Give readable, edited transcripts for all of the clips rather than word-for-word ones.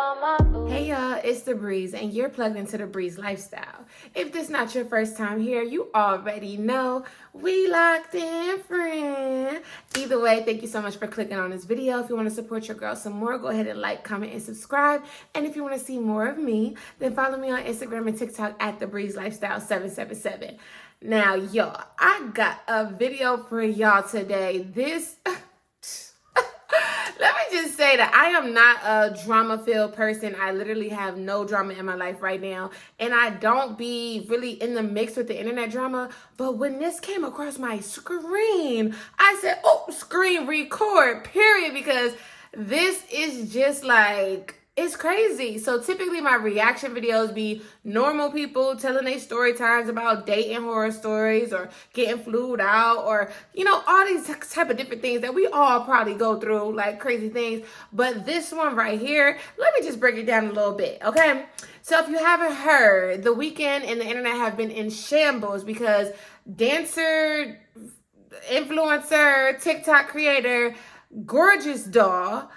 Hey y'all, it's TheBreeze and you're plugged into the Breeze lifestyle. If this not your first time here, you already know we locked in, friend. Either way, thank you so much for clicking on this video. If you want to support your girl some more, go ahead and like, comment, and subscribe. And if you want to see more of me, then follow me on Instagram and TikTok at TheBreeze Lifestyle 777. Now, y'all, I got a video for y'all today. Let me just say that I am not a drama-filled person. I literally have no drama in my life right now. And I don't be really in the mix with the internet drama. But when this came across my screen, I said, oh, screen record, period. Because this is just like, it's crazy. So typically my reaction videos be normal people telling their story times about dating horror stories or getting flued out or, you know, all these type of different things that we all probably go through, like crazy things. But this one right here, let me just break it down a little bit, okay? So if you haven't heard, the weekend and the internet have been in shambles because dancer, influencer, TikTok creator, Gorgeous Doll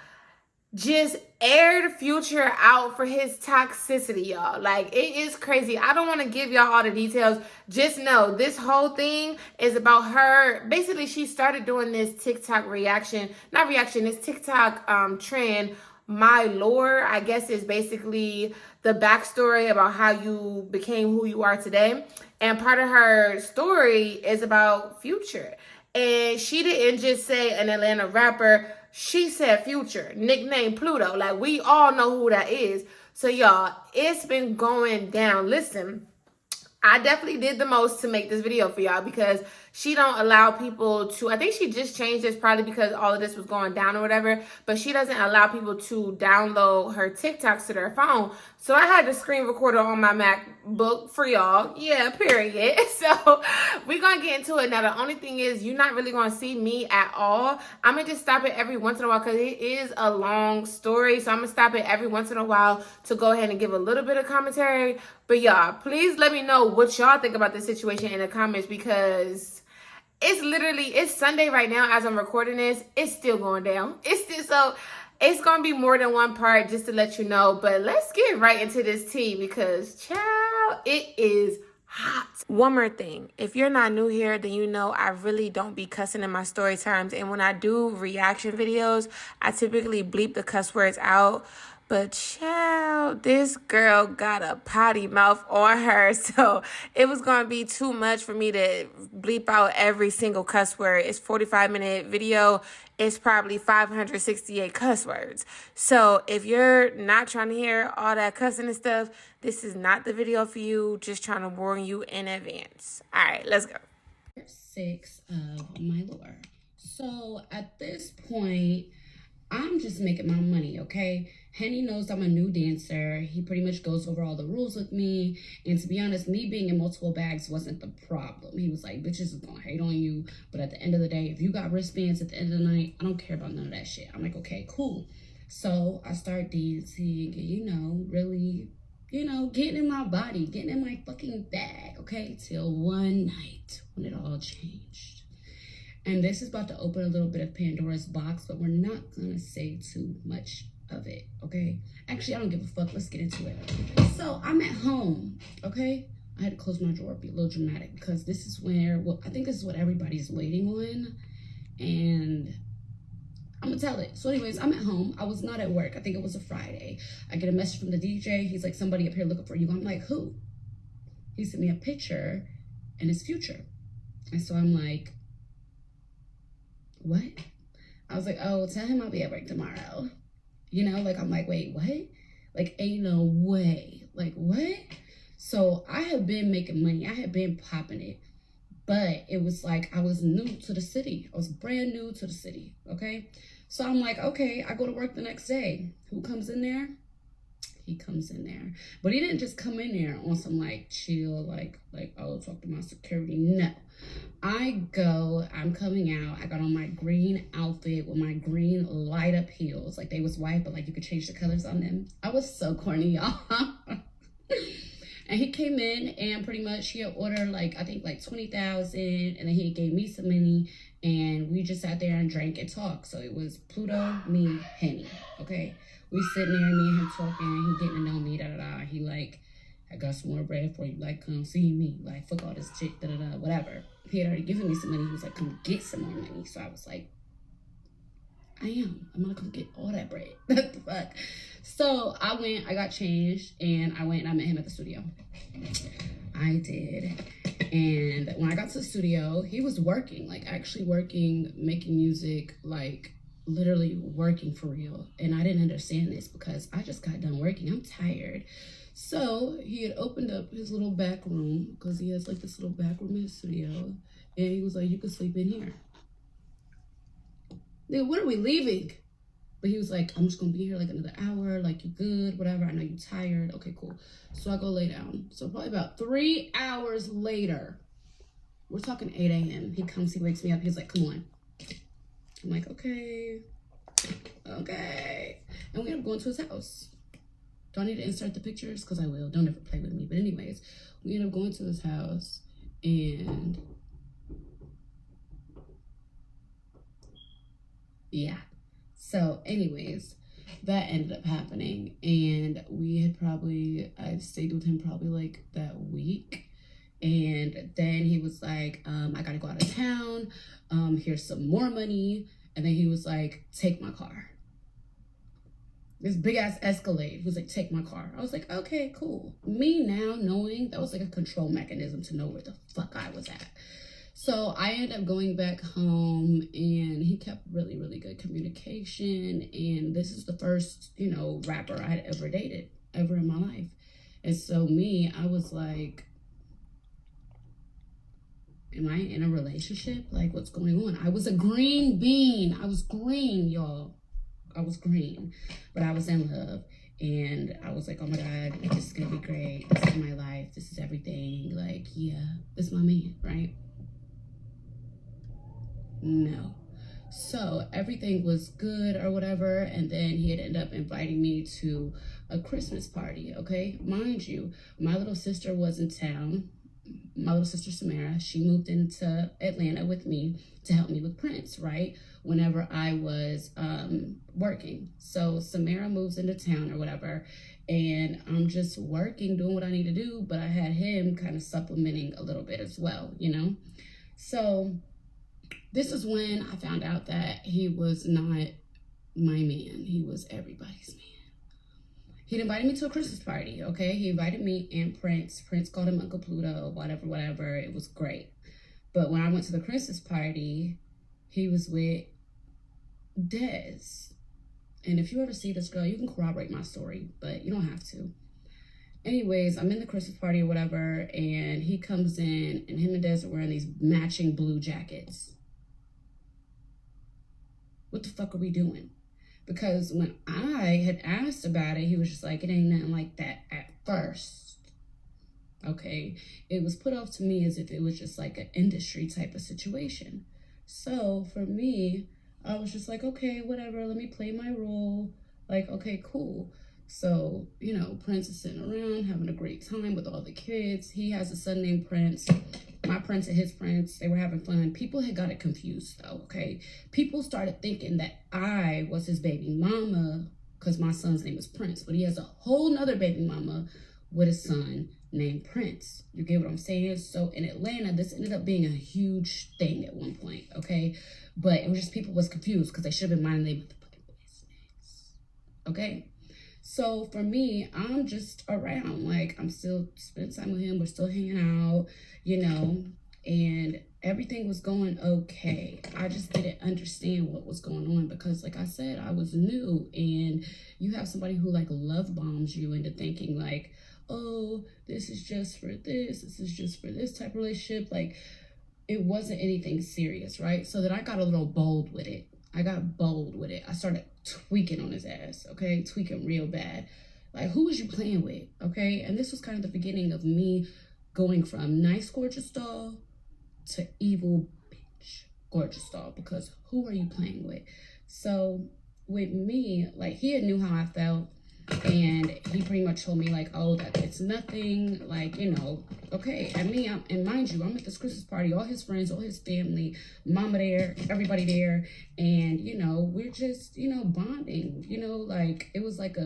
just aired Future out for his toxicity, y'all. Like, it is crazy. I don't want to give y'all all the details. Just know this whole thing is about her. Basically, she started doing this TikTok this TikTok trend. My lore, I guess, is basically the backstory about how you became who you are today. And part of her story is about Future. And she didn't just say an Atlanta rapper. She said Future, nickname Pluto. Like, we all know who that is. So, y'all, it's been going down. Listen, I definitely did the most to make this video for y'all because she don't allow people to, I think she just changed this probably because all of this was going down or whatever, but she doesn't allow people to download her TikToks to their phone. So I had the screen recorder on my MacBook for y'all. Yeah, period. So we're going to get into it. Now, the only thing is you're not really going to see me at all. I'm going to just stop it every once in a while because it is a long story. So I'm going to stop it every once in a while to go ahead and give a little bit of commentary. But y'all, please let me know what y'all think about this situation in the comments because it's Sunday right now as I'm recording this. It's still going down. It's going to be more than one part just to let you know. But let's get right into this tea because, child, it is hot. One more thing. If you're not new here, then you know I really don't be cussing in my story times. And when I do reaction videos, I typically bleep the cuss words out. But child, this girl got a potty mouth on her. So it was going to be too much for me to bleep out every single cuss word. It's 45-minute video. It's probably 568 cuss words. So if you're not trying to hear all that cussing and stuff, this is not the video for you. Just trying to warn you in advance. All right, let's go. 6 of my lore. So at this point, I'm just making my money, okay? Henny knows I'm a new dancer. He pretty much goes over all the rules with me. And to be honest, me being in multiple bags wasn't the problem. He was like, bitches is gonna hate on you. But at the end of the day, if you got wristbands at the end of the night, I don't care about none of that shit. I'm like, okay, cool. So I start dancing and, you know, really, you know, getting in my body, getting in my fucking bag, okay? Till one night when it all changed. And this is about to open a little bit of Pandora's box, but we're not gonna say too much of it, okay? Actually, I don't give a fuck. Let's get into it. So I'm at home, okay? I had to close my drawer, be a little dramatic, because this is where, well, I think this is what everybody's waiting on, and I'm gonna tell it. So anyways, I'm at home. I was not at work. I think it was a Friday. I get a message from the DJ. He's like, somebody up here looking for you. I'm like, who? He sent me a picture and it's Future. And so I'm like, what? I was like, oh, tell him I'll be at work tomorrow. You know, like, I'm like, wait, what? Like, ain't no way. Like, what? So I have been making money. I had been popping it. But it was like I was new to the city. I was brand new to the city, okay? So I'm like, okay, I go to work the next day. Who comes in there? He comes in there. But he didn't just come in there on some, like, chill, like, oh, talk to my security. No. I'm coming out. I got on my green outfit with my green light up heels. Like, they was white, but, like, you could change the colors on them. I was so corny, y'all. And he came in and pretty much he had ordered like, I think like 20,000, and then he gave me some money, and we just sat there and drank and talked. So it was Pluto, me, Henny. Okay, we sitting there, me and him talking, he getting to know me, da da da. He like, I got some more bread for you, like come see me, like fuck all this shit, da da da, whatever. He had already given me some money. He was like, come get some more money. So I was like, I'm gonna come get all that bread. What the fuck? So I went, I got changed, and I went and I met him at the studio. I did. And when I got to the studio, he was working, like actually working, making music, like literally working for real. And I didn't understand this because I just got done working. I'm tired. So he had opened up his little back room, because he has like this little back room in his studio. And he was like, you can sleep in here. Nigga, when are we leaving? But he was like, I'm just gonna be here like another hour, like you good, whatever. I know you tired. Okay, cool. So I go lay down. So probably about 3 hours later, we're talking 8 a.m. He comes, he wakes me up. He's like, come on. I'm like, okay. And we end up going to his house. Do I need to insert the pictures? Because I will. Don't ever play with me. But anyways, we end up going to his house, and yeah. So anyways, that ended up happening, and I stayed with him probably like that week. And then he was like, I gotta go out of town. Here's some more money. And then he was like, take my car. This big ass Escalade. He was like, take my car. I was like, okay, cool. Me now knowing that was like a control mechanism to know where the fuck I was at. So I ended up going back home, and he kept really, really good communication. And this is the first, rapper I had ever dated ever in my life. And so I was like, am I in a relationship? Like, what's going on? I was a green bean. I was green, y'all. I was green, but I was in love. And I was like, oh my God, this is gonna be great. This is my life. This is everything. Like, yeah, this is my man, right? No. So everything was good or whatever. And then he had ended up inviting me to a Christmas party, okay? Mind you, my little sister was in town. My little sister Samara, she moved into Atlanta with me to help me with Prince, right? Whenever I was working. So Samara moves into town or whatever, and I'm just working, doing what I need to do, but I had him kind of supplementing a little bit as well, So this is when I found out that he was not my man. He was everybody's man. He invited me to a Christmas party, okay? He invited me and Prince. Prince called him Uncle Pluto, whatever. It was great. But when I went to the Christmas party, he was with Dez. And if you ever see this girl, you can corroborate my story, but you don't have to. Anyways, I'm in the Christmas party or whatever, and he comes in, and him and Dez are wearing these matching blue jackets. What the fuck are we doing? Because when I had asked about it, he was just like, it ain't nothing like that at first. Okay. It was put off to me as if it was just like an industry type of situation. So for me, I was just like, okay, whatever. Let me play my role. Like, okay, cool. So, Prince is sitting around having a great time with all the kids. He has a son named Prince. My Prince and his Prince, they were having fun. People had got it confused though, okay? People started thinking that I was his baby mama because my son's name is Prince, but he has a whole nother baby mama with a son named Prince. You get what I'm saying? So in Atlanta, this ended up being a huge thing at one point, okay? But it was just people was confused because they should have been minding their motherfucking business, okay? So for me, I'm just around. Like, I'm still spending time with him. We're still hanging out, and everything was going okay. I just didn't understand what was going on because, like I said, I was new, and you have somebody who, like, love bombs you into thinking, like, oh, this is just for this is just for this type of relationship. Like, it wasn't anything serious, right? So then I got a little bold with it. I started tweaking on his ass, okay? Tweaking real bad. Like, who was you playing with, okay? And this was kind of the beginning of me going from nice, gorgeous doll to evil bitch, gorgeous doll, because who are you playing with? So with me, like, he had knew how I felt. And he pretty much told me like, oh, that it's nothing, like, you know, okay. And me, and mind you, I'm at this Christmas party, all his friends, all his family, mama there, everybody there, and you know, we're just, you know, bonding, you know, like it was like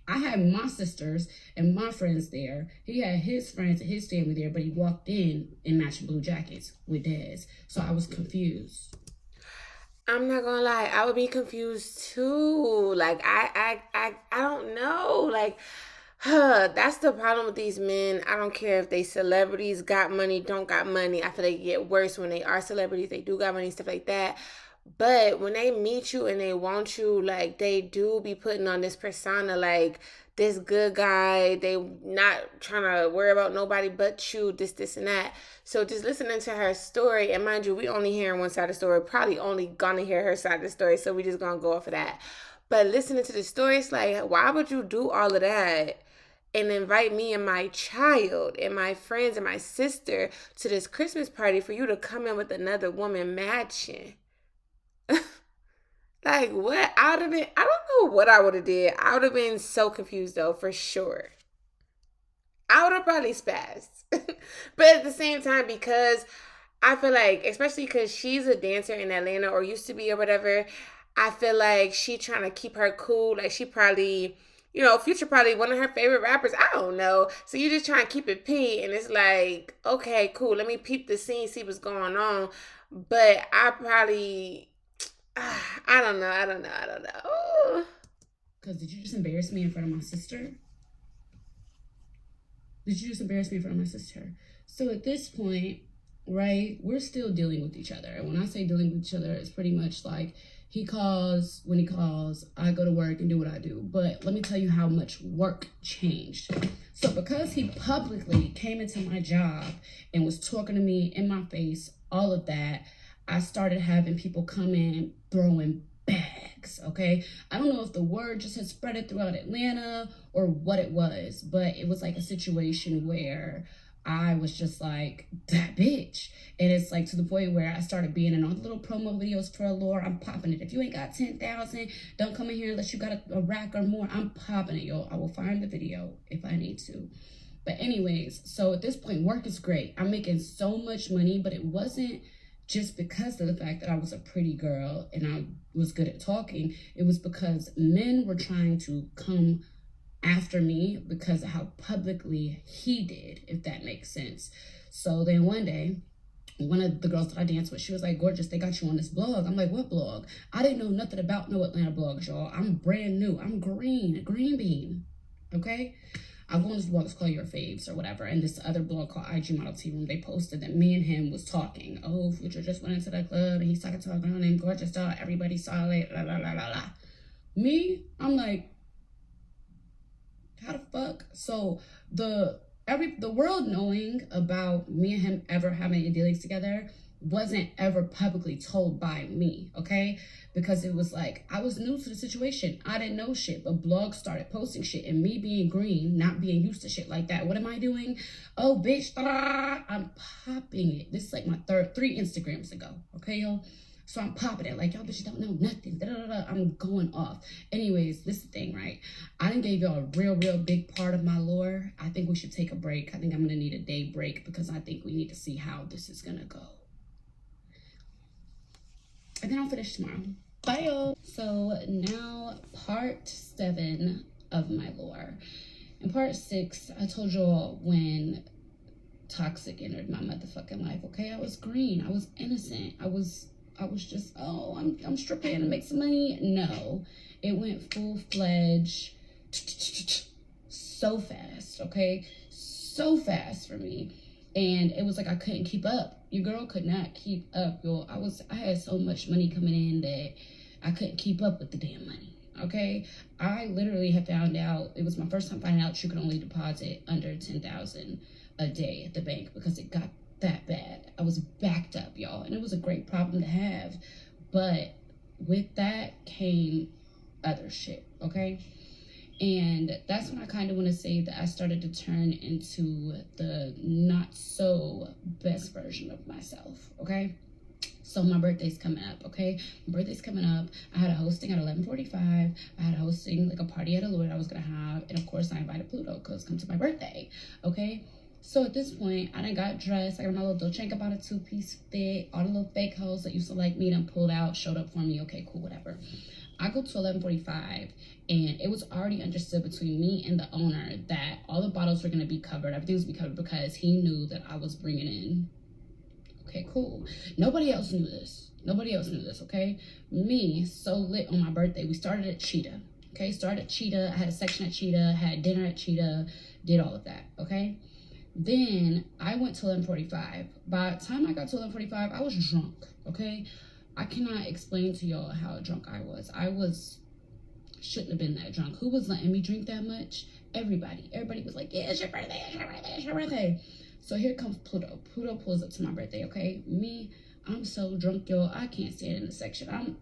I had my sisters and my friends there. He had his friends and his family there, but he walked in matching blue jackets with Dez. So I was confused. I'm not gonna lie, I would be confused too. Like I don't know. Like, that's the problem with these men. I don't care if they celebrities, got money, don't got money. I feel they get worse when they are celebrities. They do got money, stuff like that. But when they meet you and they want you, like they do be putting on this persona, like this good guy. They not trying to worry about nobody but you. This, and that. So just listening to her story, and mind you, we only hearing one side of the story. Probably only gonna hear her side of the story. So we just gonna go off of that. But listening to the story, it's like, why would you do all of that? And invite me and my child and my friends and my sister to this Christmas party for you to come in with another woman matching. Like what? I would have been. I don't know what I would have did. I would have been so confused though, for sure. I would have probably spazzed, but at the same time, because I feel like, especially because she's a dancer in Atlanta or used to be or whatever, I feel like she trying to keep her cool. Like she probably, you know, Future probably one of her favorite rappers. I don't know. So you just trying to keep it P, and it's like, okay, cool. Let me peep the scene, see what's going on. But I probably I don't know. I don't know. I don't know. Because did you just embarrass me in front of my sister? Did you just embarrass me in front of my sister? So at this point, right, we're still dealing with each other. And when I say dealing with each other, it's pretty much like he calls, when he calls, I go to work and do what I do. But let me tell you how much work changed. So because he publicly came into my job and was talking to me in my face, all of that, I started having people come in throwing bags, okay? I don't know if the word just had spread it throughout Atlanta or what it was, but it was like a situation where I was just like, that bitch. And it's like to the point where I started being in all the little promo videos for Allure. I'm popping it. If you ain't got 10,000, don't come in here unless you got a rack or more. I'm popping it, yo. I will find the video if I need to. But anyways, so at this point, work is great. I'm making so much money, but it wasn't just because of the fact that I was a pretty girl and I was good at talking. It was because men were trying to come after me because of how publicly he did, if that makes sense. So then one day, one of the girls that I danced with, she was like, gorgeous, they got you on this blog. I'm like, what blog? I didn't know nothing about no Atlanta blogs, y'all. I'm brand new. I'm green bean, okay? I go on this blog, it's called Your Faves or whatever, and this other blog called IG Model Tea Room, they posted that me and him was talking. Oh, Future just went into the club and he's talking to a girl named Gorgeous Dog. Everybody saw it, la la la la la. Me, I'm like, how the fuck? So the world knowing about me and him ever having any dealings together wasn't ever publicly told by me, okay? Because it was like, I was new to the situation. I didn't know shit, but blogs started posting shit, and me being green, not being used to shit like that, what am I doing? Oh, bitch, I'm popping it. This is like my 3 Instagrams ago, okay, yo? So I'm popping it like, y'all bitches don't know nothing. Da-da-da-da. I'm going off. Anyways, this is the thing, right? I done gave y'all a real big part of my lore. I think we should take a break. I think I'm going to need a day break because I think we need to see how this is going to go. And then I'll finish tomorrow. Bye, y'all. So now part 7 of my lore. In part 6, I told y'all when toxic entered my motherfucking life, okay? I was green. I was innocent. I was just, oh, I'm stripping to make some money. No, it went full-fledged so fast, okay? So fast for me. And it was like I couldn't keep up. Your girl could not keep up, yo. I had so much money coming in that I couldn't keep up with the damn money, okay? I literally had found out, it was my first time finding out you could only deposit under 10,000 a day at the bank because it got that bad. I was backed up, y'all, and it was a great problem to have, but with that came other shit, okay? And that's when I kind of want to say that I started to turn into the not so best version of myself, okay? So my birthday's coming up, okay? My birthday's coming up. I had a hosting at 11:45. I had a hosting, like a party at a Lord I was gonna have. And of course I invited Pluto because come to my birthday, okay? So at this point, I done got dressed. I got my little Dolce & Gabbana 2-piece fit. All the little fake hoes that used to like me done pulled out, showed up for me. Okay, cool, whatever. I go to 11:45, and it was already understood between me and the owner that all the bottles were gonna be covered. Everything was gonna be covered because he knew that I was bringing in. Okay, cool. Nobody else knew this. Nobody else knew this, okay? Me, so lit on my birthday. We started at Cheetah, okay? Started at Cheetah. I had a section at Cheetah, had dinner at Cheetah, did all of that, okay? Then I went to 11:45. By the time I got to 11:45, I was drunk, okay? I cannot explain to y'all how drunk I was. Shouldn't have been that drunk. Who was letting me drink that much? Everybody. Everybody was like, yeah, it's your birthday, it's your birthday, it's your birthday. So here comes Pluto. Pluto pulls up to my birthday, okay? Me, I'm so drunk, y'all. I can't stand in the section.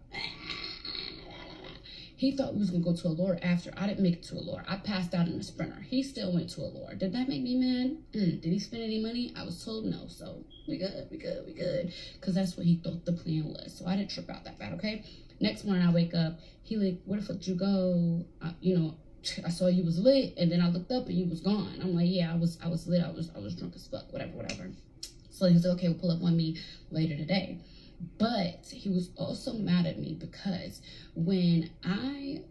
He thought we was going to go to Allure after. I didn't make it to Allure. I passed out in the Sprinter. He still went to Allure. Did that make me mad? Did he spend any money? I was told no. So we good. Because that's what he thought the plan was. So I didn't trip out that bad, okay? Next morning I wake up. He like, where the fuck did you go? I saw you was lit, and then I looked up and you was gone. I'm like, yeah, I was lit. I was drunk as fuck, whatever. So he was like, okay, we'll pull up on me later today. But he was also mad at me because when I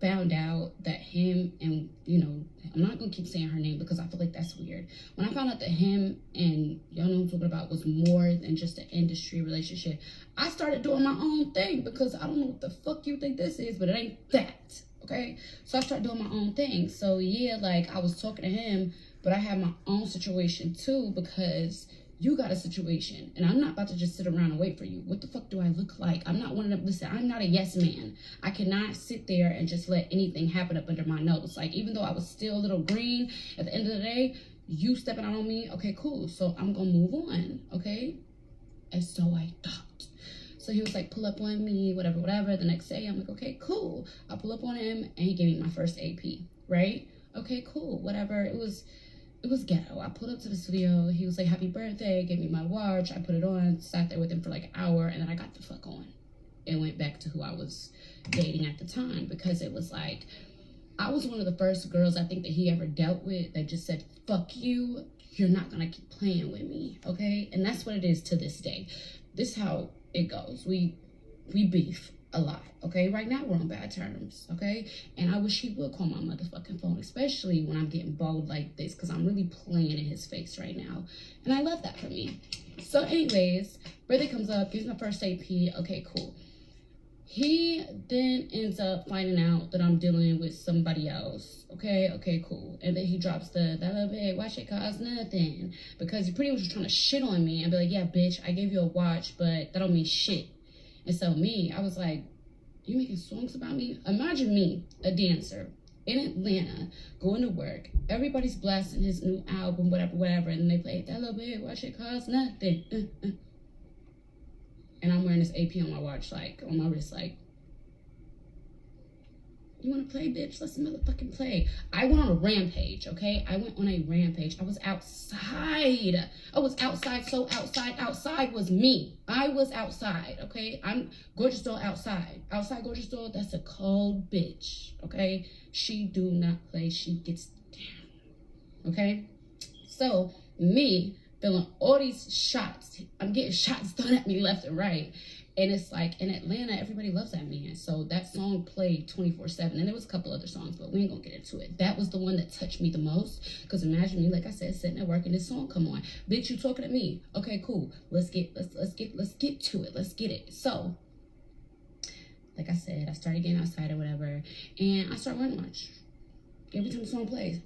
found out that him and, I'm not going to keep saying her name because I feel like that's weird. When I found out that him and, y'all know what I'm talking about, was more than just an industry relationship, I started doing my own thing because I don't know what the fuck you think this is, but it ain't that. Okay, so I started doing my own thing. So yeah, like I was talking to him, but I had my own situation too because you got a situation and I'm not about to just sit around and wait for you. What the fuck do I look like? I'm not one of them. Listen, I'm not a yes man. I cannot sit there and just let anything happen up under my nose. Like, even though I was still a little green, at the end of the day, you stepping out on me. Okay, cool. So I'm gonna move on. Okay, and so I thought. So he was like, pull up on me, whatever. The next day, I'm like, okay, cool. I pull up on him, and he gave me my first AP, right? Okay, cool, whatever. It was ghetto. I pulled up to the studio. He was like, happy birthday, gave me my watch. I put it on, sat there with him for like an hour, and then I got the fuck on. And went back to who I was dating at the time because it was like, I was one of the first girls I think that he ever dealt with that just said, fuck you, you're not gonna keep playing with me, okay? And that's what it is to this day. This is how it goes. We beef a lot, okay? Right now we're on bad terms, okay? And I wish he would call my motherfucking phone, especially when I'm getting bold like this, because I'm really playing in his face right now. And I love that for me. So anyways, birthday comes up, gives my first AP, okay, cool. He then ends up finding out that I'm dealing with somebody else. Okay, cool. And then he drops that little bit, watch it cost nothing. Because he pretty much was trying to shit on me and be like, yeah, bitch, I gave you a watch, but that don't mean shit. And so me, I was like, you making songs about me? Imagine me, a dancer in Atlanta, going to work. Everybody's blasting his new album, whatever. And they play that little bit, watch it cost nothing. And I'm wearing this AP on my watch, like, on my wrist, like, you want to play, bitch? Let's motherfucking play. I went on a rampage, okay? I went on a rampage. I was outside. So outside was me. I was outside, okay? I'm Gorgeous Doll outside. Outside Gorgeous Doll, that's a cold bitch, okay? She do not play. She gets down, okay? So, me feeling all these shots. I'm getting shots thrown at me left and right. And it's like, in Atlanta, everybody loves that man. So that song played 24/7. And there was a couple other songs, but we ain't gonna get into it. That was the one that touched me the most. Because imagine me, like I said, sitting at work and this song come on. Bitch, you talking to me. Okay, cool. Let's get to it. Let's get it. So, like I said, I started getting outside or whatever. And I started wearing watch. Every time the song plays,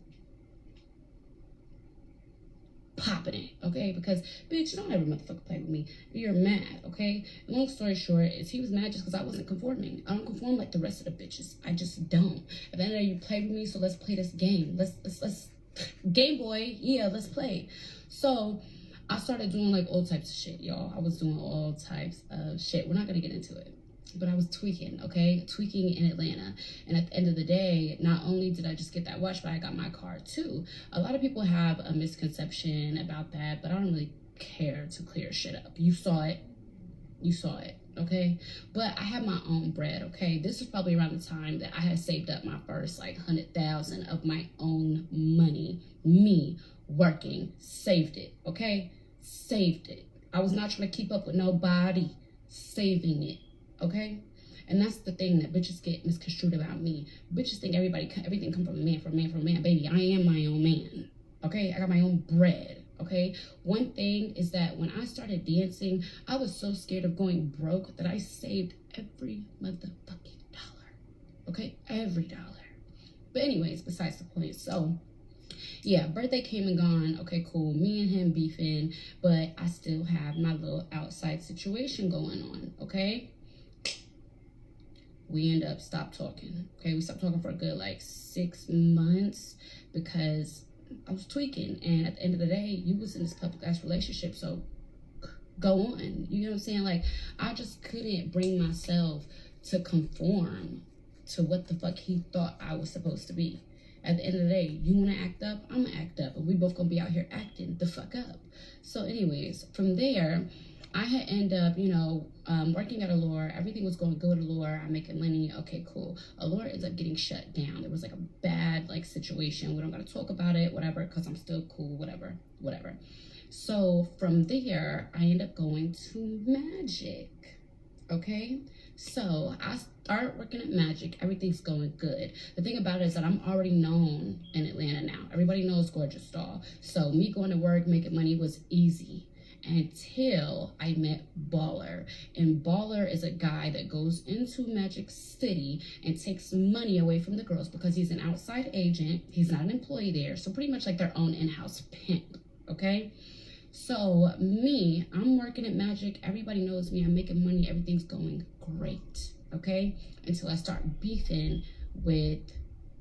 popping it, okay? Because, bitch, don't ever motherfucker play with me. You're mad, okay? Long story short is he was mad just because I wasn't conforming. I don't conform like the rest of the bitches. I just don't. At the end of the day, you play with me, so let's play this game. Let's Game Boy, yeah, let's play. So I started doing like all types of shit, y'all. I was doing all types of shit. We're not gonna get into it. But I was tweaking, okay? Tweaking in Atlanta. And at the end of the day, not only did I just get that watch, but I got my car too. A lot of people have a misconception about that, but I don't really care to clear shit up. You saw it. You saw it, okay? But I had my own bread, okay? This was probably around the time that I had saved up my first like 100,000 of my own money. Me working, saved it, okay? Saved it. I was not trying to keep up with nobody, saving it, okay? And that's the thing that bitches get misconstrued about me. Bitches think everything come from a man, from a man, from a man. Baby, I am my own man, okay? I got my own bread, okay? One thing is that when I started dancing, I was so scared of going broke that I saved every motherfucking dollar, okay? Every dollar. But anyways, besides the point. So, yeah, birthday came and gone. Okay, cool. Me and him beefing, but I still have my little outside situation going on, okay? We end up stopped talking. Okay, we stopped talking for a good like 6 months because I was tweaking. And at the end of the day, you was in this public ass relationship, so go on. You know what I'm saying? Like, I just couldn't bring myself to conform to what the fuck he thought I was supposed to be. At the end of the day, you want to act up, I'm gonna act up, and we both gonna be out here acting the fuck up. So anyways, from there, I had ended up, working at Allure. Everything was going good at Allure. I'm making money. Okay, cool. Allure ends up getting shut down. There was like a bad like situation. We don't gotta talk about it, whatever, because I'm still cool, whatever. So from there, I end up going to Magic. Okay, so I start working at Magic. Everything's going good. The thing about it is that I'm already known in Atlanta now. Everybody knows Gorgeous Doll. So me going to work, making money was easy until I met Baller. And Baller is a guy that goes into Magic City and takes money away from the girls because he's an outside agent. He's not an employee there. So pretty much like their own in-house pimp, okay? So me, I'm working at Magic. Everybody knows me. I'm making money. Everything's going great, okay? Until I start beefing with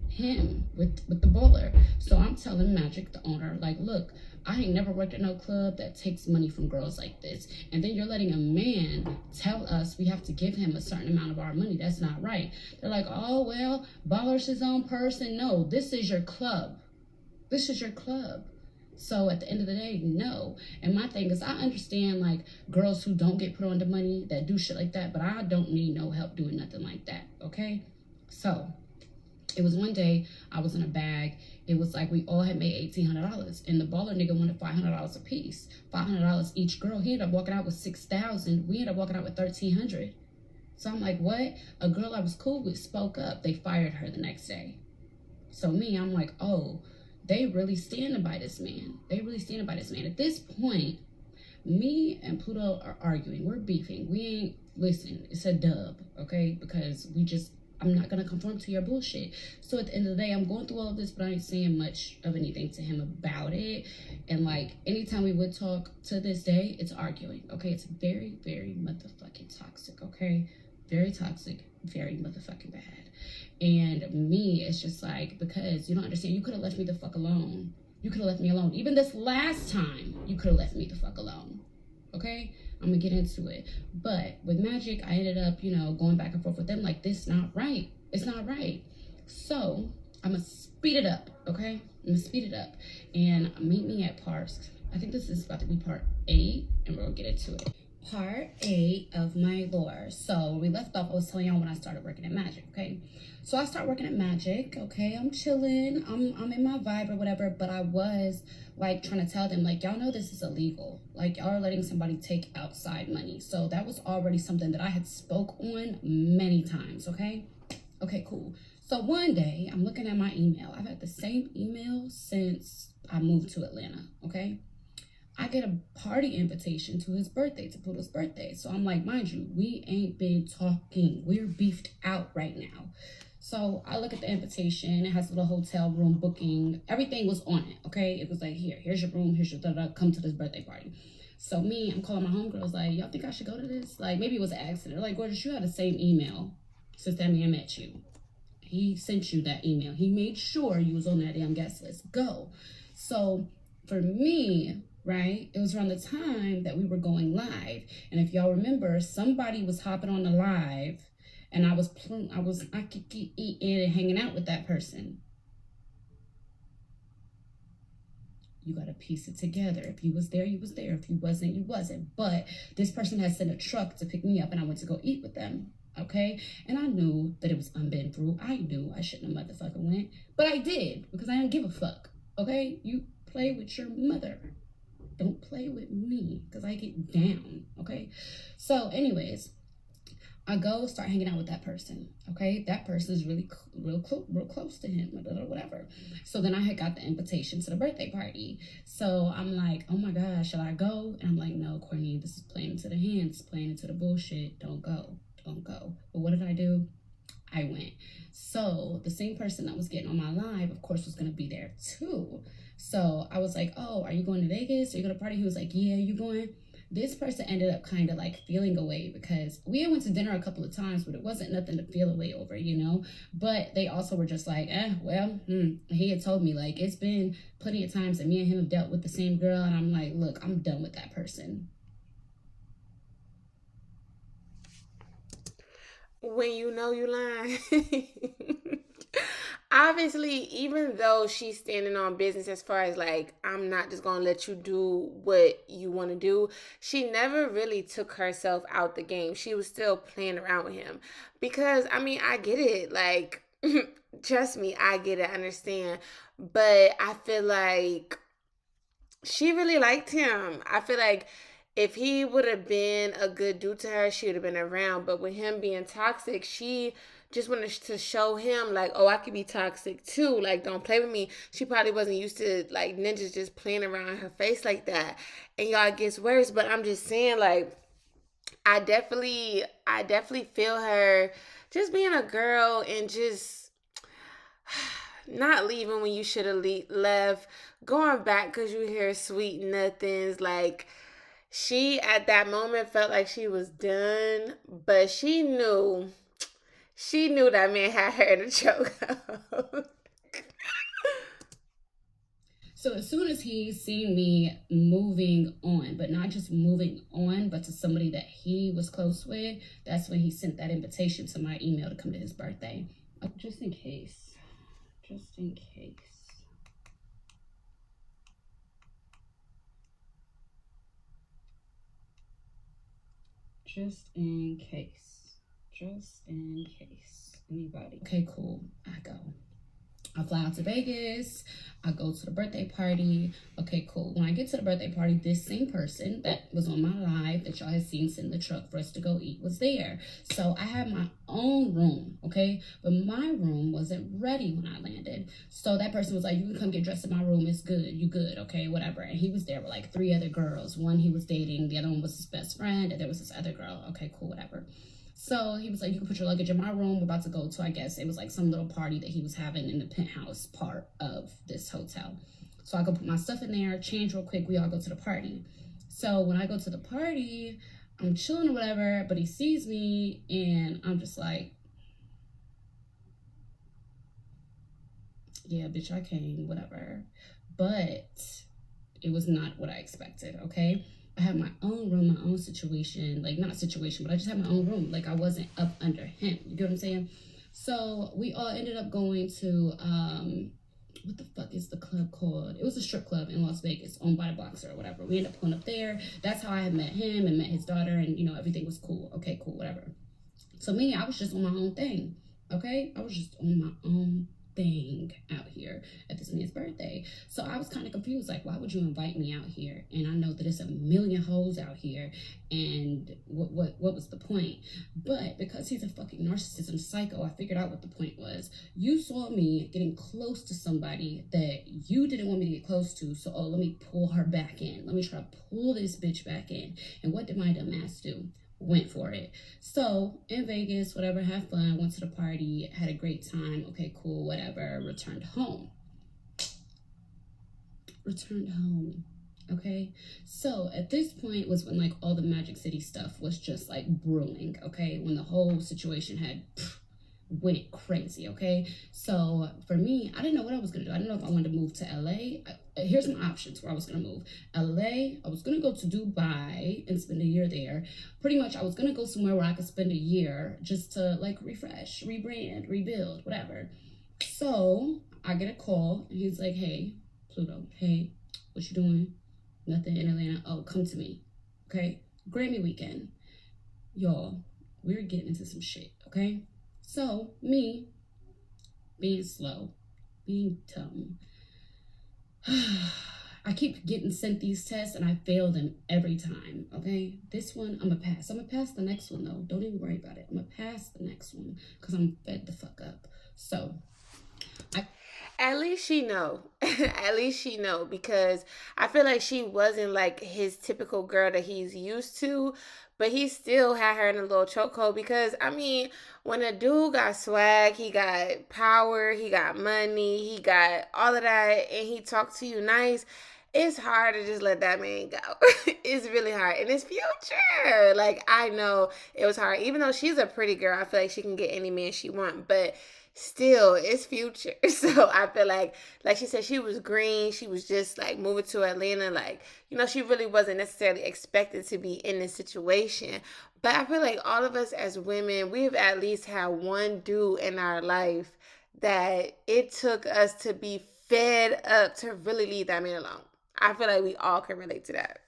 him, with the Baller. So I'm telling Magic, the owner, like, look, I ain't never worked at no club that takes money from girls like this. And then you're letting a man tell us we have to give him a certain amount of our money. That's not right. They're like, oh, well, Baller's his own person. No, this is your club. This is your club. So at the end of the day, no. And my thing is, I understand like girls who don't get put on the money that do shit like that, but I don't need no help doing nothing like that, okay? So it was one day I was in a bag. It was like we all had made $1,800, and the Baller nigga wanted $500 a piece, $500 each girl. He ended up walking out with $6,000. We ended up walking out with $1,300. So I'm like, what? A girl I was cool with spoke up. They fired her the next day. So me, I'm like, oh, they really standing by this man. They really standing by this man. At this point, me and Pluto are arguing. We're beefing. We ain't, listen, it's a dub, okay? Because I'm not going to conform to your bullshit. So at the end of the day, I'm going through all of this, but I ain't saying much of anything to him about it. And like, anytime we would talk to this day, it's arguing, okay? It's very, very motherfucking toxic, okay? Very toxic, very motherfucking bad. And me, it's just like, because you don't understand, you could have left me the fuck alone. You could have left me alone. Even this last time, you could have left me the fuck alone. Okay? I'm gonna get into it. But with Magic, I ended up, going back and forth with them like, this not right. It's not right. So I'm gonna speed it up, okay? I'm gonna speed it up. And meet me at Parks. I think this is about to be part 8, and we're gonna get into it. Part 8 of my lore. So we left off, I was telling y'all when I started working at Magic, okay? So I start working at Magic, okay? I'm chilling, I'm in my vibe or whatever, but I was like trying to tell them, like, y'all know this is illegal. Like, y'all are letting somebody take outside money. So that was already something that I had spoke on many times, okay? Okay, cool. So one day, I'm looking at my email. I've had the same email since I moved to Atlanta, okay? I get a party invitation to his birthday, to Pluto's birthday. So I'm like, mind you, we ain't been talking. We're beefed out right now. So I look at the invitation. It has a little hotel room booking. Everything was on it, okay? It was like, here's your room. Here's your da-da. Come to this birthday party. So me, I'm calling my homegirls like, y'all think I should go to this? Like, maybe it was an accident. Like, Gorgeous, you had the same email since that man met you. He sent you that email. He made sure you was on that damn guest list. Go. So for me, right, it was around the time that we were going live. And if y'all remember, somebody was hopping on the live, and I was eating and hanging out with that person. You got to piece it together. If you was there, you was there. If you wasn't, you wasn't. But this person had sent a truck to pick me up, and I went to go eat with them. Okay, and I knew that it was unbeen through. I knew I shouldn't have motherfucking went, but I did because I didn't give a fuck. Okay, you play with your mother. Don't play with me because I get down. Okay, so anyways, I go start hanging out with that person. Okay, that person is really real close to him, or whatever. So then I had got the invitation to the birthday party. So I'm like, oh my gosh, should I go? And I'm like, no, Courtney, this is playing into the hands, playing into the bullshit. Don't go, don't go. But what did I do? I went. So the same person that was getting on my live, of course, was gonna be there too. So I was like, oh, are you going to Vegas? Are you going to party? He was like, yeah, you going? This person ended up kind of like feeling away because we had went to dinner a couple of times, but it wasn't nothing to feel away over, you know? But they also were just like, he had told me like, it's been plenty of times that me and him have dealt with the same girl. And I'm like, look, I'm done with that person. When you know you lying. Obviously, even though she's standing on business as far as like, I'm not just gonna let you do what you want to do, she never really took herself out the game. She was still playing around with him. Because, I mean, I get it. Like, trust me, I get it, I understand. But I feel like she really liked him. I feel like if he would have been a good dude to her, she would have been around. But with him being toxic, she just wanted to show him like, oh, I could be toxic too. Like, don't play with me. She probably wasn't used to like ninjas just playing around her face like that. And y'all, it gets worse. But I'm just saying, like, I definitely feel her just being a girl and just not leaving when you should have left, going back because you hear sweet nothings. Like, she at that moment felt like she was done, but she knew that man had her in a chokehold. So as soon as he seen me moving on, but not just moving on, but to somebody that he was close with, that's when he sent that invitation to my email to come to his birthday. Just in case. Just in case. Just in case. Just in case. Anybody. Okay, cool. I go. I fly out to Vegas. I go to the birthday party. Okay, cool. When I get to the birthday party, this same person that was on my live that y'all had seen send the truck for us to go eat was there. So I had my own room, okay? But my room wasn't ready when I landed. So that person was like, you can come get dressed in my room. It's good. You good, okay? Whatever. And he was there with like 3 other girls. One he was dating. The other one was his best friend. And there was this other girl. Okay, cool, whatever. So he was like, you can put your luggage in my room. We're about to go to, I guess, it was like some little party that he was having in the penthouse part of this hotel. So I go put my stuff in there, change real quick. We all go to the party. So when I go to the party, I'm chilling or whatever, but he sees me and I'm just like, yeah, bitch, I came, whatever. But it was not what I expected, okay? I had my own room, my own situation, like not situation, but I just had my own room. Like I wasn't up under him. You get what I'm saying? So we all ended up going to what the fuck is the club called? It was a strip club in Las Vegas owned by the boxer or whatever. We ended up going up there. That's how I had met him and met his daughter, and you know, everything was cool. Okay, cool, whatever. So me, I was just on my own thing. Okay? I was just on my own thing out here at this man's birthday. So I was kind of confused, like, why would you invite me out here? And I know that it's a million hoes out here, and what was the point? But because he's a fucking narcissist and psycho, I figured out what the point was. You saw me getting close to somebody that you didn't want me to get close to, so let me pull her back in. Let me try to pull this bitch back in. And what did my dumb ass do? Went for it. So in Vegas, whatever, had fun, went to the party, had a great time. Okay, cool, whatever. Returned home. Okay, so at this point was when like all the Magic City stuff was just like brewing. Okay, when the whole situation had went crazy. Okay, so for me, I didn't know what I was gonna do. I didn't know if I wanted to move to LA. Here's my options where I was gonna move. LA, I was gonna go to Dubai and spend a year there. Pretty much I was gonna go somewhere where I could spend a year just to like refresh, rebrand, rebuild, whatever. So I get a call and he's like, hey, Pluto, hey, What you doing? Nothing in Atlanta. Oh, come to me. Okay? Grammy weekend. Y'all, we're getting into some shit, okay? So, me being slow, being dumb. I keep getting sent these tests and I fail them every time, okay? This one, I'm gonna pass. I'm gonna pass the next one though. Don't even worry about it. I'm gonna pass the next one because I'm fed the fuck up. So, At least she know. At least she know, because I feel like she wasn't like his typical girl that he's used to, but he still had her in a little chokehold because I mean, when a dude got swag, he got power, he got money, he got all of that, and he talked to you nice. It's hard to just let that man go. It's really hard. And it's Future. Like, I know it was hard. Even though she's a pretty girl, I feel like she can get any man she wants. But still, it's Future. So I feel like she said, she was green. She was just like moving to Atlanta. Like, she really wasn't necessarily expected to be in this situation. But I feel like all of us as women, we've at least had one dude in our life that it took us to be fed up to really leave that man alone. I feel like we all can relate to that.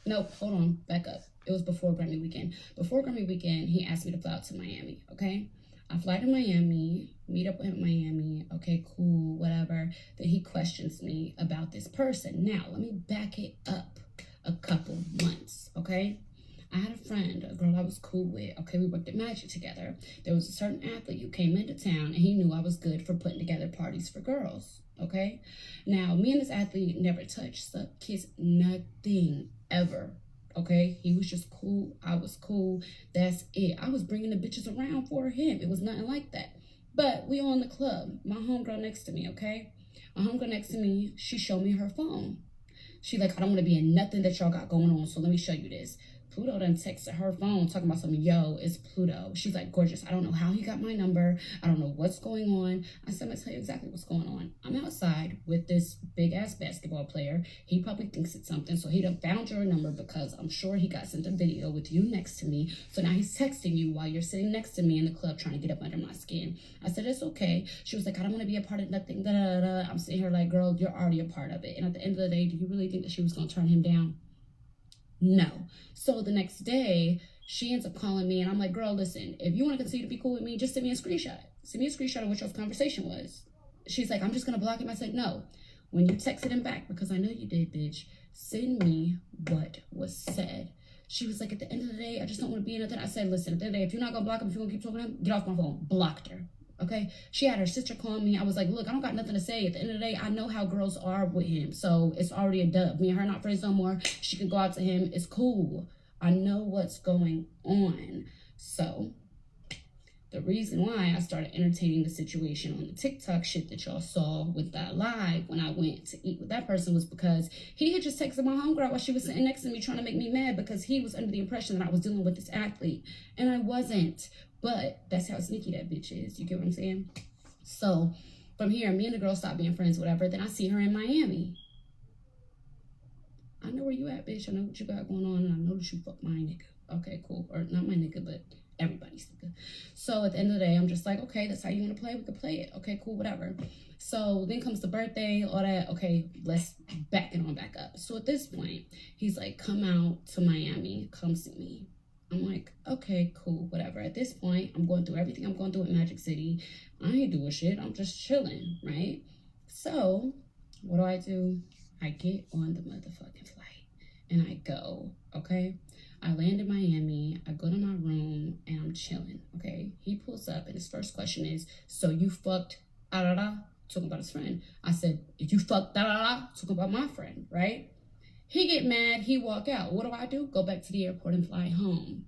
nope, hold on, back up. It was before Grammy weekend. Before Grammy weekend, he asked me to fly out to Miami, okay? I fly to Miami, meet up with him in Miami, okay, cool, whatever. Then he questions me about this person. Now, let me back it up a couple months, okay? I had a friend, a girl I was cool with, okay, we worked at Magic together. There was a certain athlete who came into town and he knew I was good for putting together parties for girls, okay? Now, me and this athlete never touched, sucked, kissed, nothing, ever, okay? He was just cool, I was cool, that's it. I was bringing the bitches around for him. It was nothing like that. But we all in the club, my homegirl next to me, okay? My homegirl next to me, she showed me her phone. She like, I don't want to be in nothing that y'all got going on, so let me show you this. Pluto done texted her phone talking about something, yo, it's Pluto. She's like, gorgeous, I don't know how he got my number. I don't know what's going on. I said, I'm going to tell you exactly what's going on. I'm outside with this big-ass basketball player. He probably thinks it's something, so he done found your number because I'm sure he got sent a video with you next to me. So now he's texting you while you're sitting next to me in the club trying to get up under my skin. I said, it's okay. She was like, I don't want to be a part of nothing. Da, da, da. I'm sitting here like, girl, you're already a part of it. And at the end of the day, do you really think that she was going to turn him down? No. So the next day, she ends up calling me, and I'm like, girl, listen, if you want to continue to be cool with me, just send me a screenshot. Send me a screenshot of what your conversation was. She's like, I'm just going to block him. I said, no. When you texted him back, because I know you did, bitch, send me what was said. She was like, at the end of the day, I just don't want to be in nothing. I said, listen, at the end of the day, if you're not going to block him, if you're going to keep talking to him, get off my phone. Blocked her. Okay, she had her sister call me. I was like, look, I don't got nothing to say. At the end of the day, I know how girls are with him, so it's already a dub. Me and her not friends no more. She can go out to him. It's cool. I know what's going on. So the reason why I started entertaining the situation on the TikTok shit that y'all saw with that live when I went to eat with that person was because he had just texted my homegirl while she was sitting next to me trying to make me mad because he was under the impression that I was dealing with this athlete, and I wasn't. But that's how sneaky that bitch is. You get what I'm saying? So from here, me and the girl stopped being friends, whatever. Then I see her in Miami. I know where you at, bitch. I know what you got going on, and I know that you fuck my nigga. Okay, cool. Or not my nigga, but everybody's nigga. So at the end of the day, I'm just like, okay, that's how you want to play. We can play it. Okay, cool, whatever. So then comes the birthday, all that. Okay, let's back it on back up. So at this point, he's like, come out to Miami. Come see me. I'm like, okay, cool, whatever. At this point, I'm going through everything I'm going through in Magic City. I ain't doing shit. I'm just chilling, right? So what do? I get on the motherfucking flight and I go, okay? I land in Miami. I go to my room and I'm chilling, okay? He pulls up and his first question is, so you fucked da-da-da? Talking about his friend. I said, if you fucked da-da-da? Talking about my friend, right? He get mad, he walk out. What do? Go back to the airport and fly home.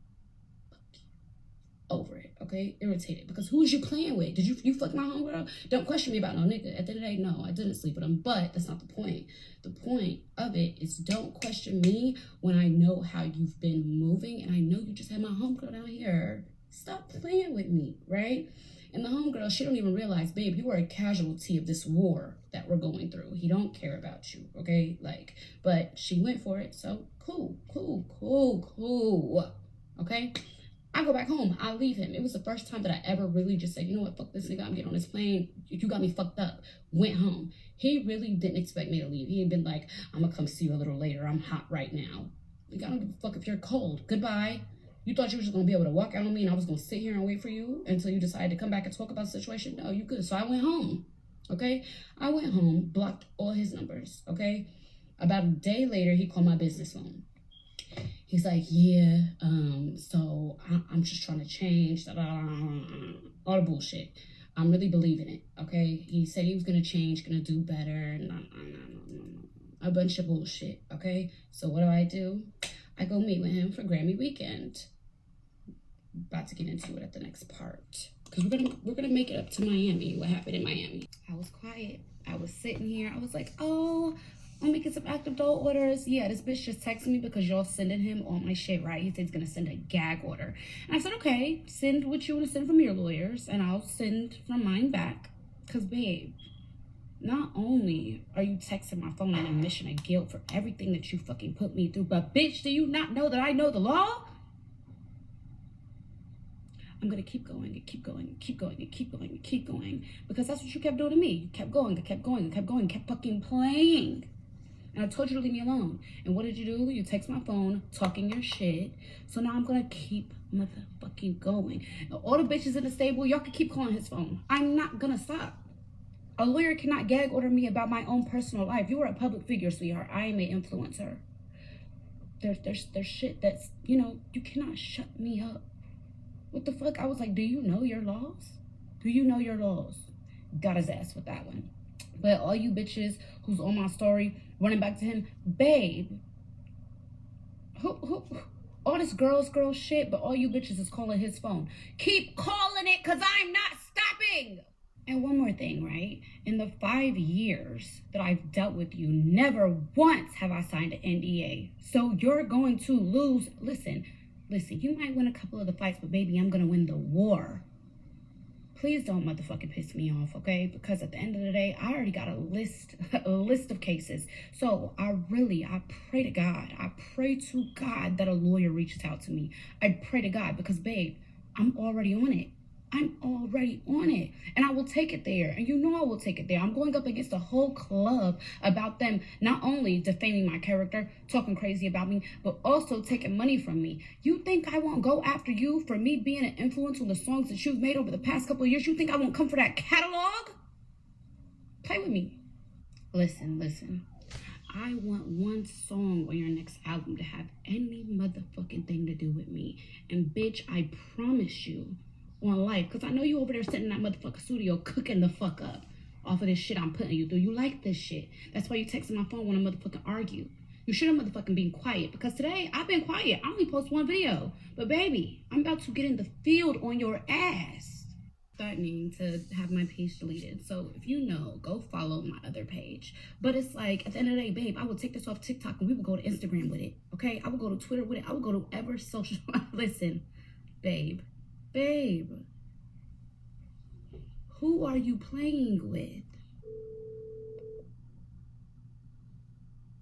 Over it, okay? Irritated. Because who is you playing with? Did you fuck my homegirl? Don't question me about no nigga. At the end of the day, no, I didn't sleep with him. But that's not the point. The point of it is don't question me when I know how you've been moving and I know you just had my homegirl down here. Stop playing with me, right? And the homegirl, she don't even realize, babe, you are a casualty of this war that we're going through. He don't care about you, okay? Like, but she went for it, so cool, okay? I go back home. I leave him. It was the first time that I ever really just said, you know what, fuck this nigga. I'm getting on this plane. You got me fucked up. Went home. He really didn't expect me to leave. He had been like, I'm going to come see you a little later. I'm hot right now. Like, I don't give a fuck if you're cold. Goodbye. You thought you were just going to be able to walk out on me and I was going to sit here and wait for you until you decided to come back and talk about the situation? No, you could. So I went home. Okay? I went home, blocked all his numbers. Okay? About a day later, he called my business phone. He's like, yeah, so I'm just trying to change, all the bullshit. I'm really believing it, okay? He said he was going to change, going to do better, a bunch of bullshit, okay? So what do? I go meet with him for Grammy weekend. About to get into it at the next part. Because we're gonna make it up to Miami, what happened in Miami. I was quiet. I was sitting here. I was like, oh, I'm making some active adult orders. Yeah, this bitch just texted me because y'all sending him all my shit, right? He said he's gonna send a gag order. And I said, okay, send what you want to send from your lawyers and I'll send from mine back. Because, babe, not only are you texting my phone an admission of guilt for everything that you fucking put me through, but bitch, do you not know that I know the law? I'm gonna keep going and keep going and keep going and keep going and keep going. Because that's what you kept doing to me. You kept going and kept going and kept going and kept fucking playing. And I told you to leave me alone. And what did you do? You text my phone, talking your shit. So now I'm gonna keep motherfucking going. Now, all the bitches in the stable, y'all can keep calling his phone. I'm not gonna stop. A lawyer cannot gag order me about my own personal life. You are a public figure, sweetheart. I am an influencer. There's shit that's, you cannot shut me up. What the fuck? I was like, do you know your laws? Do you know your laws? Got his ass with that one. But all you bitches who's on my story running back to him, babe, who all this girls shit, but all you bitches is calling his phone. Keep calling it, because I'm not stopping. And one more thing, right? In the 5 years that I've dealt with you, never once have I signed an NDA. So you're going to lose. Listen, you might win a couple of the fights, but baby, I'm going to win the war. Please don't motherfucking piss me off, okay? Because at the end of the day, I already got a list of cases. So I pray to God. I pray to God that a lawyer reaches out to me. I pray to God because, babe, I'm already on it. I'm already on it. And I will take it there. And you know I will take it there. I'm going up against the whole club about them not only defaming my character, talking crazy about me, but also taking money from me. You think I won't go after you for me being an influence on the songs that you've made over the past couple of years? You think I won't come for that catalog? Play with me. Listen. I want one song on your next album to have any motherfucking thing to do with me. And bitch, I promise you, on life, because I know you over there sitting in that motherfucking studio cooking the fuck up off of this shit I'm putting you through. You like this shit. That's why you texting my phone when I motherfucking argue. You should have motherfucking been quiet, because today I've been quiet. I only post one video. But baby, I'm about to get in the field on your ass. Threatening to have my page deleted. So if you know, go follow my other page. But it's like, at the end of the day, babe, I will take this off TikTok and we will go to Instagram with it. Okay? I will go to Twitter with it. I will go to whatever social. Listen, babe, who are you playing with?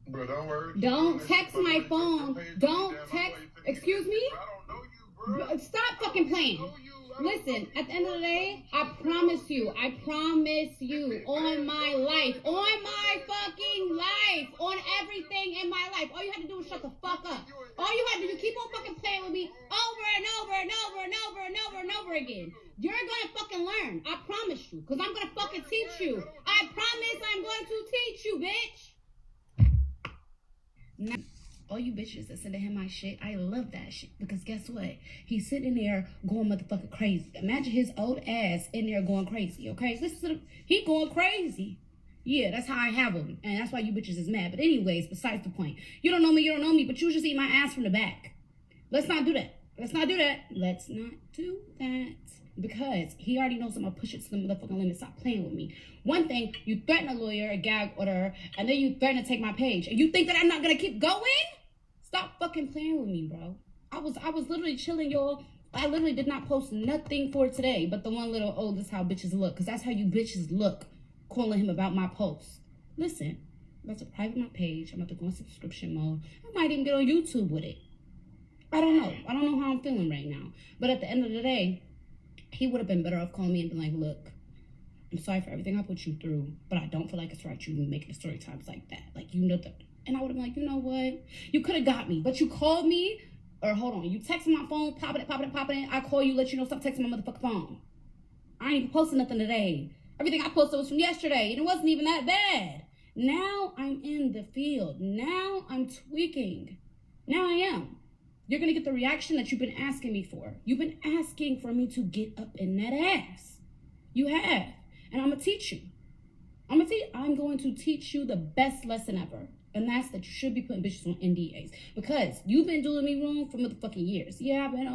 Bro, don't worry. Don't text my phone. Don't text. Excuse me? I don't know you, bro. Stop fucking playing. Listen, at the end of the day, I promise you, on my life, on my fucking life, on everything in my life. All you had to do was shut the fuck up. All you had to do, you keep on fucking playing with me over and over and over and over and over and over again. You're gonna fucking learn. I promise you. Because I'm gonna fucking teach you. I promise I'm going to teach you, bitch. Now, all you bitches that sending him my shit, I love that shit. Because guess what? He's sitting there going motherfucking crazy. Imagine his old ass in there going crazy, okay? Listen to he going crazy. Yeah, that's how I have him. And that's why you bitches is mad. But anyways, besides the point. You don't know me, but you just eat my ass from the back. Let's not do that. Because he already knows I'm gonna push it to the motherfucking limit. Stop playing with me. One thing, you threaten a lawyer, a gag order, and then you threaten to take my page. And you think that I'm not gonna keep going? Stop fucking playing with me, bro. I was literally chilling, y'all. I literally did not post nothing for today, but the one little, oh, this is how bitches look. Because that's how you bitches look, calling him about my posts. Listen, I'm about to private my page. I'm about to go in subscription mode. I might even get on YouTube with it. I don't know. I don't know how I'm feeling right now. But at the end of the day, he would have been better off calling me and been like, look, I'm sorry for everything I put you through, but I don't feel like it's right you making story times like that. Like, you know that. And I would have been like, you know what? You could have got me, but you called me, or hold on, you texted my phone, popping it. I call you, let you know, stop texting my motherfucking phone. I ain't even posted nothing today. Everything I posted was from yesterday, and it wasn't even that bad. Now I'm in the field. Now I'm tweaking. Now I am. You're going to get the reaction that you've been asking me for. You've been asking for me to get up in that ass. You have. And I'm going to teach you. I'm going to teach you the best lesson ever. And that's that you should be putting bitches on NDAs. Because you've been doing me wrong for motherfucking years. Yeah, I've been,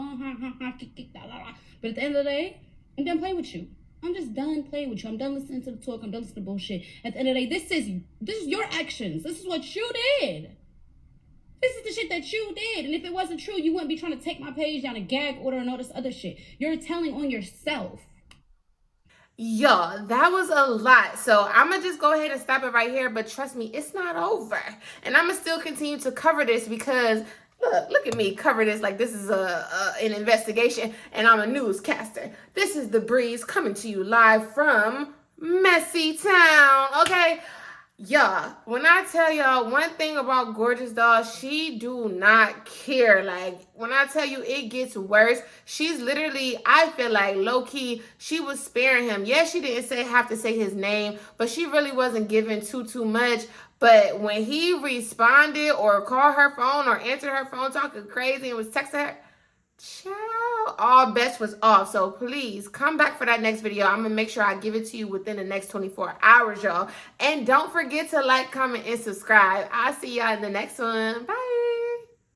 but at the end of the day, I'm done playing with you. I'm just done playing with you. I'm done listening to the talk. I'm done listening to bullshit. At the end of the day, this is your actions. This is what you did. This is the shit that you did. And if it wasn't true, you wouldn't be trying to take my page down, a gag order and all this other shit. You're telling on yourself. Y'all, that was a lot. So I'm going to just go ahead and stop it right here. But trust me, it's not over. And I'm going to still continue to cover this because look at me cover this like this is an investigation and I'm a newscaster. This is TheBreeze coming to you live from Messy Town. Okay. Y'all, when I tell y'all one thing about Gorgeous Doll, she do not care. Like, when I tell you it gets worse, she's literally, I feel like, low-key, she was sparing him. Yes, she didn't have to say his name, but she really wasn't giving too much. But when he responded or called her phone or answered her phone talking crazy and was texting her, child, all bets was off. So please come back for that next video. I'm gonna make sure I give it to you within the next 24 hours, y'all. And don't forget to like, comment, and subscribe. I'll see y'all in the next one. Bye.